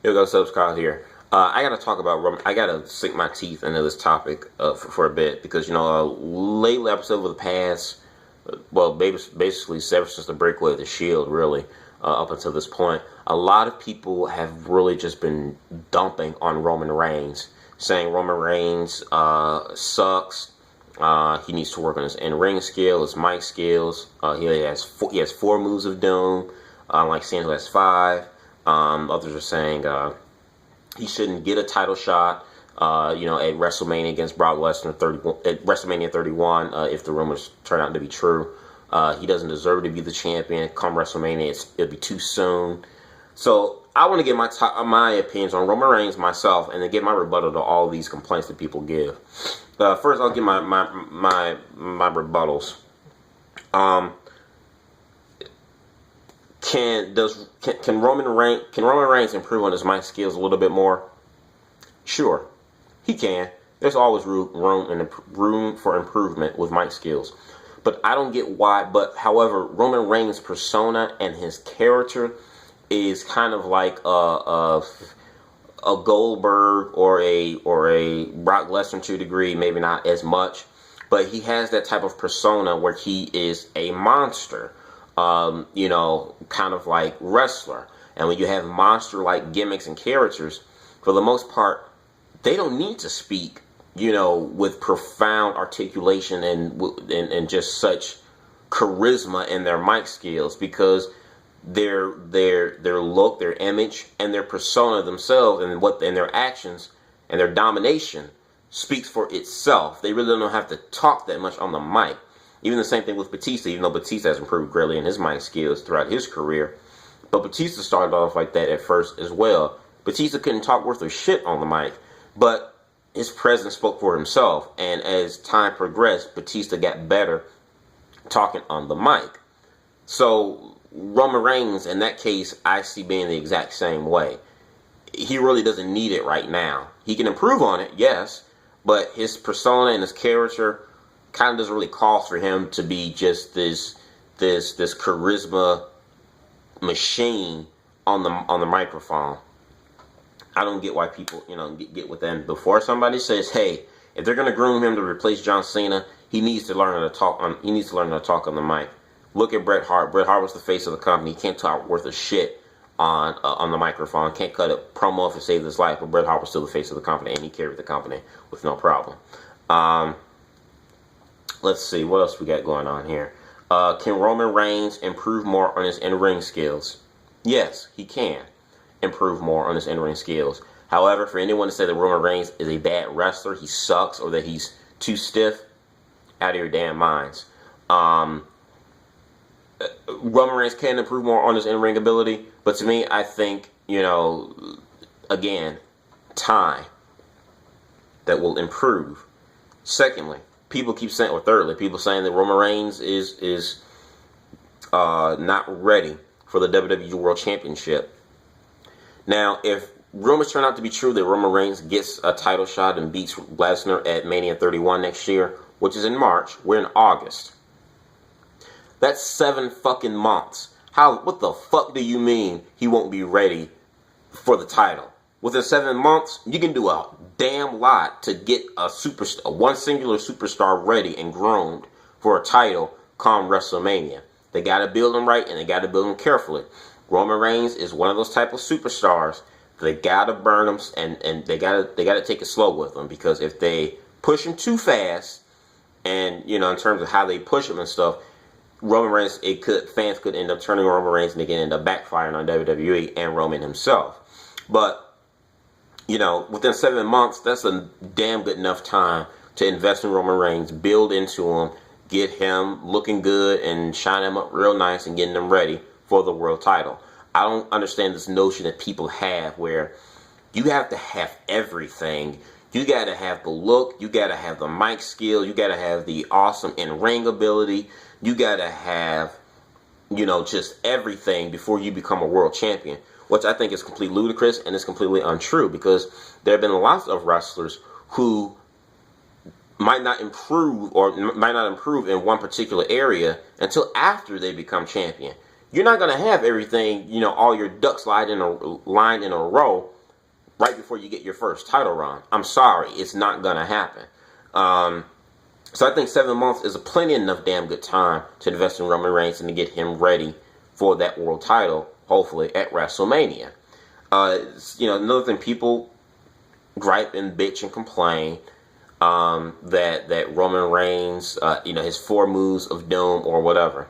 Here goes Subscribe here. I gotta talk about. I gotta sink my teeth into this topic for a bit because lately episode over the past, well, basically ever since the breakaway of the Shield, really, up until this point, a lot of people have really just been dumping on Roman Reigns, saying Roman Reigns sucks. He needs to work on his in-ring skill, his mic skills. He has four moves of doom, like Sandler has five. Others are saying he shouldn't get a title shot, at WrestleMania against Brock Lesnar at WrestleMania 31, if the rumors turn out to be true. He doesn't deserve to be the champion. Come WrestleMania, it'll be too soon. So I want to get my opinions on Roman Reigns myself, and then get my rebuttal to all these complaints that people give. First, I'll give my rebuttals. Can Roman Reigns improve on his mic skills a little bit more? Sure, he can. There's always room for improvement with mic skills, but I don't get why. But however, Roman Reigns' persona and his character is kind of like a Goldberg or a Brock Lesnar to a degree, maybe not as much, but he has that type of persona where he is a monster. Kind of like wrestler. And when you have monster-like gimmicks and characters, for the most part, they don't need to speak, with profound articulation and just such charisma in their mic skills, because their look, their image, and their persona themselves, and their actions and their domination speaks for itself. They really don't have to talk that much on the mic. Even the same thing with Batista, even though Batista has improved greatly in his mic skills throughout his career. But Batista started off like that at first as well. Batista couldn't talk worth of shit on the mic, but his presence spoke for himself. And as time progressed, Batista got better talking on the mic. So Roman Reigns, in that case, I see being the exact same way. He really doesn't need it right now. He can improve on it, yes, but his persona and his character kind of doesn't really call for him to be just this charisma machine on the microphone. I don't get why people get with that. Before somebody says, hey, if they're gonna groom him to replace John Cena, he needs to learn how to talk on the mic. Look at Bret Hart. Bret Hart was the face of the company. He can't talk worth of shit on the microphone. Can't cut a promo if it saved his life. But Bret Hart was still the face of the company, and he carried the company with no problem. Let's see, what else we got going on here? Can Roman Reigns improve more on his in-ring skills? Yes, he can improve more on his in-ring skills. However, for anyone to say that Roman Reigns is a bad wrestler, he sucks, or that he's too stiff, out of your damn minds. Roman Reigns can improve more on his in-ring ability, but to me, I think, again, time that will improve. Secondly, people keep saying, or thirdly, people saying that Roman Reigns is not ready for the WWE World Championship. Now, if rumors turn out to be true that Roman Reigns gets a title shot and beats Lesnar at Mania 31 next year, which is in March, we're in August. That's 7 fucking months. What the fuck do you mean he won't be ready for the title? Within 7 months, you can do a damn lot to get one singular superstar ready and groomed for a title come WrestleMania. They got to build him right, and they got to build him carefully. Roman Reigns is one of those type of superstars. They got to burn him, and they got to take it slow with him, because if they push him too fast, and in terms of how they push him and stuff, Roman Reigns, fans could end up turning Roman Reigns, and they can end up backfiring on WWE and Roman himself. But within 7 months, that's a damn good enough time to invest in Roman Reigns, build into him, get him looking good, and shine him up real nice, and getting him ready for the world title. I don't understand this notion that people have where you have to have everything. You got to have the look, you got to have the mic skill, you got to have the awesome in-ring ability, you got to have, just everything before you become a world champion. Which I think is completely ludicrous and is completely untrue, because there have been lots of wrestlers who might not improve in one particular area until after they become champion. you're not going to have everything, all your ducks lined in a row right before you get your first title run. I'm sorry, it's not going to happen. So I think 7 months is a plenty enough damn good time to invest in Roman Reigns and to get him ready for that world title, hopefully at WrestleMania. Another thing, people gripe and bitch and complain that Roman Reigns, his 4 moves of doom or whatever.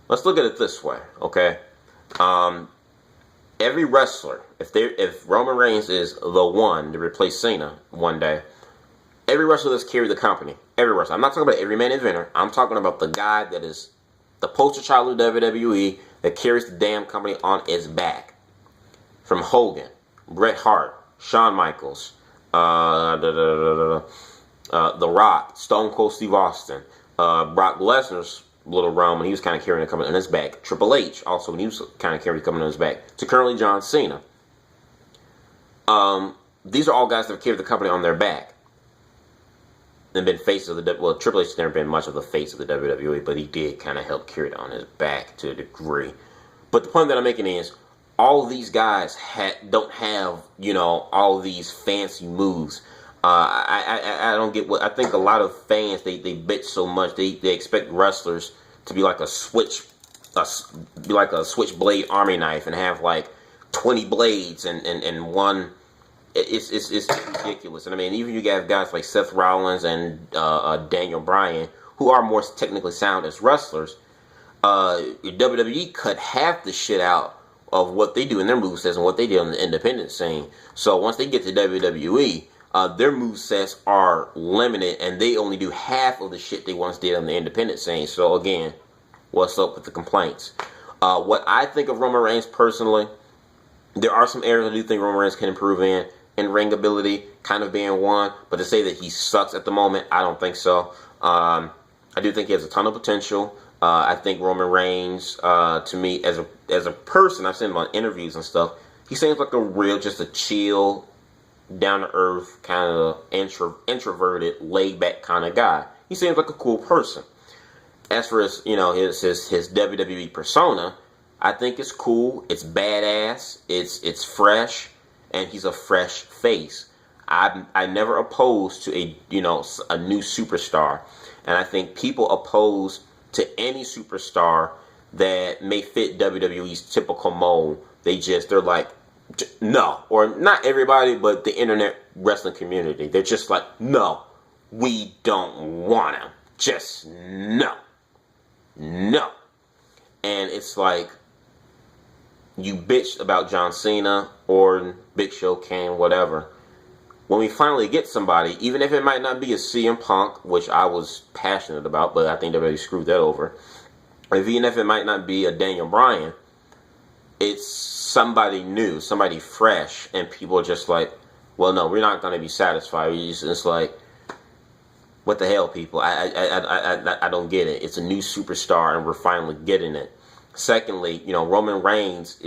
Let's look at it this way, okay? Every wrestler, if Roman Reigns is the one to replace Cena one day, every wrestler that's carried the company, every wrestler. I'm not talking about every main eventer. I'm talking about the guy that is the poster child of WWE that carries the damn company on its back. From Hogan, Bret Hart, Shawn Michaels, The Rock, Stone Cold Steve Austin, Brock Lesnar's little run when he was kind of carrying the company on his back. Triple H also when he was kind of carrying the company on his back. To currently John Cena. These are all guys that have carried the company on their back. And been faces of the Triple H has never been much of the face of the WWE, but he did kind of help carry it on his back to a degree. But the point that I'm making is, all these guys don't have, all these fancy moves. I don't get what I think. A lot of fans they bitch so much. They expect wrestlers to be like a switchblade army knife and have like 20 blades and one. It's ridiculous. And I mean, even you have guys like Seth Rollins and Daniel Bryan, who are more technically sound as wrestlers. WWE cut half the shit out of what they do in their movesets and what they do on the independent scene. So once they get to WWE, their movesets are limited and they only do half of the shit they once did on the independent scene. So again, what's up with the complaints? What I think of Roman Reigns personally, there are some areas I do think Roman Reigns can improve in ring ability, kind of being one. But to say that he sucks at the moment, I don't think so. I do think he has a ton of potential. I think Roman Reigns, to me, as a person, I've seen him on interviews and stuff, he seems like just a chill, down-to-earth, kind of introverted, laid-back kind of guy. He seems like a cool person. As for his WWE persona, I think it's cool, it's badass, it's fresh, and he's a fresh face. I never opposed to a new superstar, and I think people oppose to any superstar that may fit WWE's typical mold. They're like, no. Or not everybody, but the internet wrestling community. They're just like, no, we don't want him. Just no. No. And it's like, you bitch about John Cena or Big Show, Kane, whatever. When we finally get somebody, even if it might not be a CM Punk, which I was passionate about, but I think WWE screwed that over. Even if it might not be a Daniel Bryan, it's somebody new, somebody fresh, and people are just like, well, no, we're not going to be satisfied. It's like, what the hell, people? I don't get it. It's a new superstar, and we're finally getting it. Secondly, Roman Reigns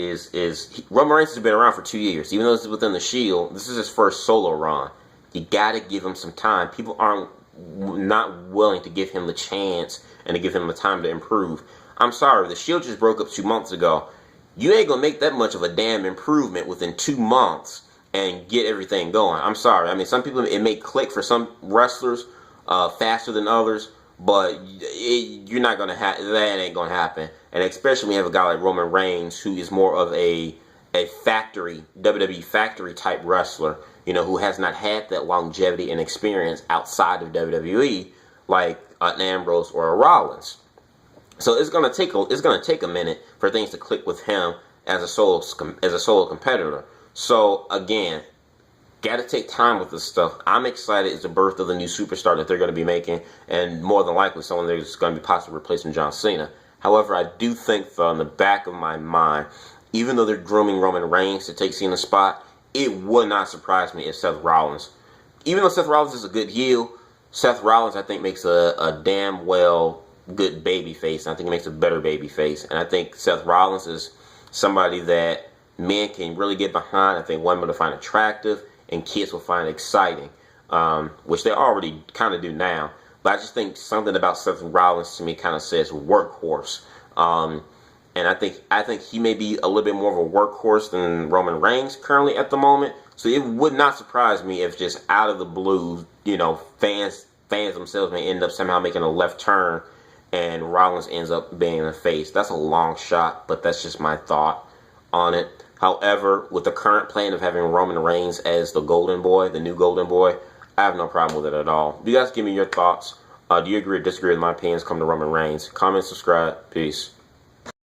Roman Reigns has been around for 2 years. Even though this is within the Shield, this is his first solo run. You got to give him some time. People aren't not willing to give him the chance and to give him the time to improve. I'm sorry, the Shield just broke up 2 months ago. You ain't gonna make that much of a damn improvement within 2 months and get everything going. I'm sorry. I mean, some people, it may click for some wrestlers faster than others, but you're not gonna have that. Ain't gonna happen. And especially when you have a guy like Roman Reigns, who is more of a factory, WWE factory type wrestler, who has not had that longevity and experience outside of WWE, like an Ambrose or a Rollins. So it's gonna take a minute for things to click with him as a solo competitor. So again, got to take time with this stuff. I'm excited. It's the birth of the new superstar that they're going to be making, and more than likely someone that's going to be possibly replacing John Cena. However, I do think, though, in the back of my mind, even though they're grooming Roman Reigns to take Cena's spot, it would not surprise me if Seth Rollins, even though Seth Rollins is a good heel, Seth Rollins, I think, makes a damn well good baby face. I think he makes a better baby face. And I think Seth Rollins is somebody that men can really get behind. I think women will find attractive and kids will find exciting, which they already kind of do now. But I just think something about Seth Rollins to me kind of says workhorse. And I think he may be a little bit more of a workhorse than Roman Reigns currently at the moment. So it would not surprise me if just out of the blue, fans themselves may end up somehow making a left turn and Rollins ends up being the face. That's a long shot, but that's just my thought on it. However, with the current plan of having Roman Reigns as the golden boy, the new golden boy, I have no problem with it at all. You guys give me your thoughts. Do you agree or disagree with my opinions? Come to Roman Reigns. Comment, subscribe. Peace.